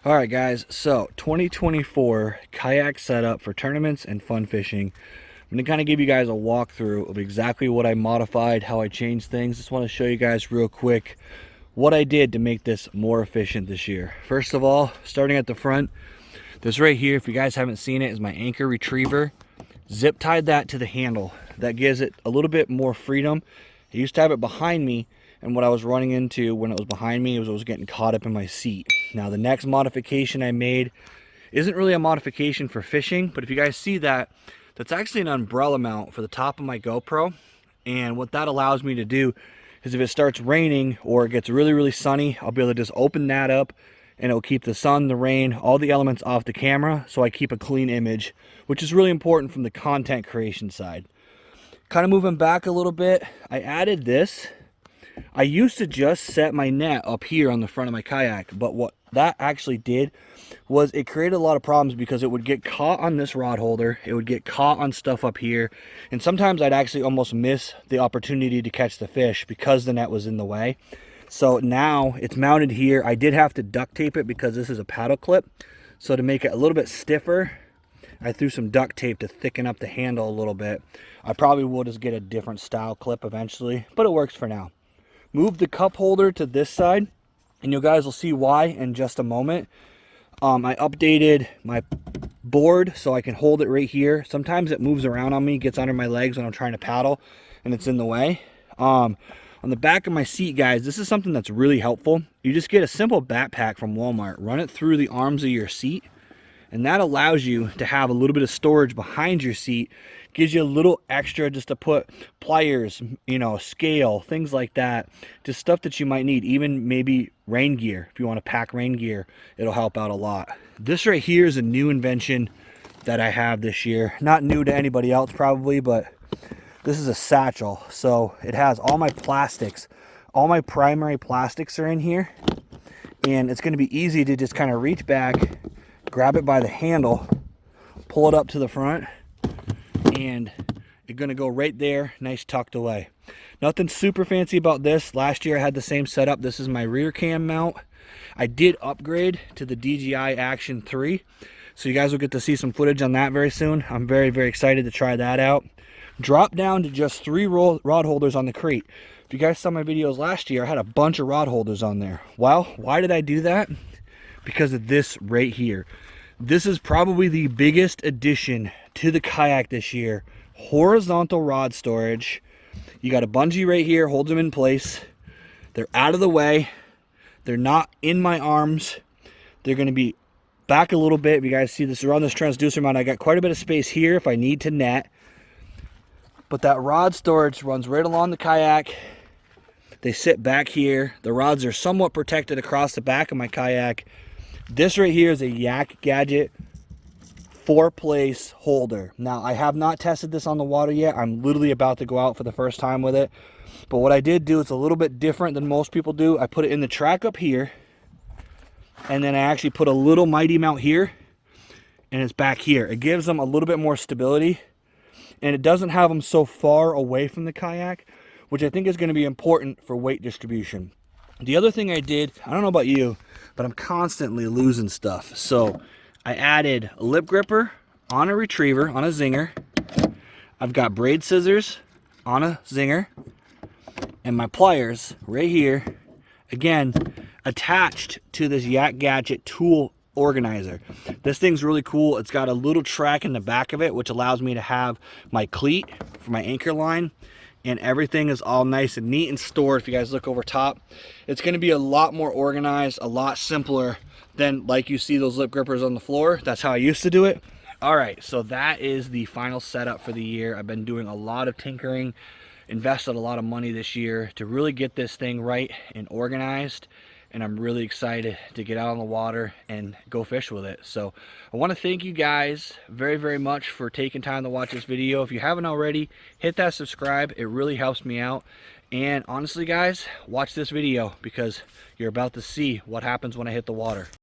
All right, guys, so 2024 kayak setup for tournaments and fun fishing. I'm going to kind of give you guys a walkthrough of exactly what I modified, how I changed things. Just want to show you guys real quick what I did to make this more efficient this year. First of all, starting at the front, this right here, if you guys haven't seen it, is my anchor retriever. Zip tied that to the handle. That gives it a little bit more freedom. I used to have it behind me, and what I was running into when it was behind me was I was getting caught up in my seat. Now the next modification I made isn't really a modification for fishing, but if you guys see that, that's actually an umbrella mount for the top of my GoPro. And what that allows me to do is if it starts raining or it gets really sunny, I'll be able to just open that up and it'll keep the sun, the rain, all the elements off the camera, so I keep a clean image, which is really important from the content creation side. Kind of moving back a little bit, I added this. I used to just set my net up here on the front of my kayak, but what that actually did was it created a lot of problems because it would get caught on this rod holder, it would get caught on stuff up here, and sometimes I'd actually almost miss the opportunity to catch the fish because the net was in the way. So now it's mounted here. I did have to duct tape it because this is a paddle clip, so to make it a little bit stiffer, I threw some duct tape to thicken up the handle a little bit. I probably will just get a different style clip eventually, but it works for now. Move the cup holder to this side, and you guys will see why in just a moment. I updated my board so I can hold it right here. Sometimes it moves around on me, gets under my legs when I'm trying to paddle, and it's in the way. On the back of my seat, guys, this is something that's really helpful. You just get a simple backpack from Walmart, run it through the arms of your seat, and that allows you to have a little bit of storage behind your seat. Gives you a little extra just to put pliers, you know, scale, things like that. Just stuff that you might need, even maybe rain gear. If you want to pack rain gear, it'll help out a lot. This right here is a new invention that I have this year. Not new to anybody else probably, but this is a satchel. So it has all my plastics. All my primary plastics are in here. And it's going to be easy to just kind of reach back, grab it by the handle, pull it up to the front, and it's going to go right there, nice tucked away. Nothing super fancy about this. Last year I had the same setup. This is my rear cam mount. I did upgrade to the DJI Action 3, so you guys will get to see some footage on that very soon. I'm very excited to try that out. Drop down to just 3 rod holders on the crate. If you guys saw my videos last year, I had a bunch of rod holders on there. Well, why did I do that? Because of this right here. This is probably the biggest addition to the kayak this year. Horizontal rod storage. You got a bungee right here, holds them in place. They're out of the way. They're not in my arms. They're going to be back a little bit. If you guys see this around this transducer mount, I got quite a bit of space here if I need to net. But that rod storage runs right along the kayak. They sit back here. The rods are somewhat protected across the back of my kayak. This right here is a Yak Gadget 4-place holder. Now, I have not tested this on the water yet. I'm literally about to go out for the first time with it. But what I did do is a little bit different than most people do. I put it in the track up here, and then I actually put a little mighty mount here, and it's back here. It gives them a little bit more stability, and it doesn't have them so far away from the kayak, which I think is going to be important for weight distribution. The other thing I did, I don't know about you, but I'm constantly losing stuff. So I added a lip gripper on a retriever, on a zinger. I've got braid scissors on a zinger. And my pliers right here, again, attached to this Yak Gadget tool organizer. This thing's really cool. It's got a little track in the back of it, which allows me to have my cleat for my anchor line. And everything is all nice and neat and stored. If you guys look over top, it's going to be a lot more organized, a lot simpler than like you see those lip grippers on the floor. That's how I used to do it. All right, so that is the final setup for the year. I've been doing a lot of tinkering, invested a lot of money this year to really get this thing right and organized. And I'm really excited to get out on the water and go fish with it. So I want to thank you guys very much for taking time to watch this video. If you haven't already, hit that subscribe. It really helps me out. And honestly, guys, watch this video because you're about to see what happens when I hit the water.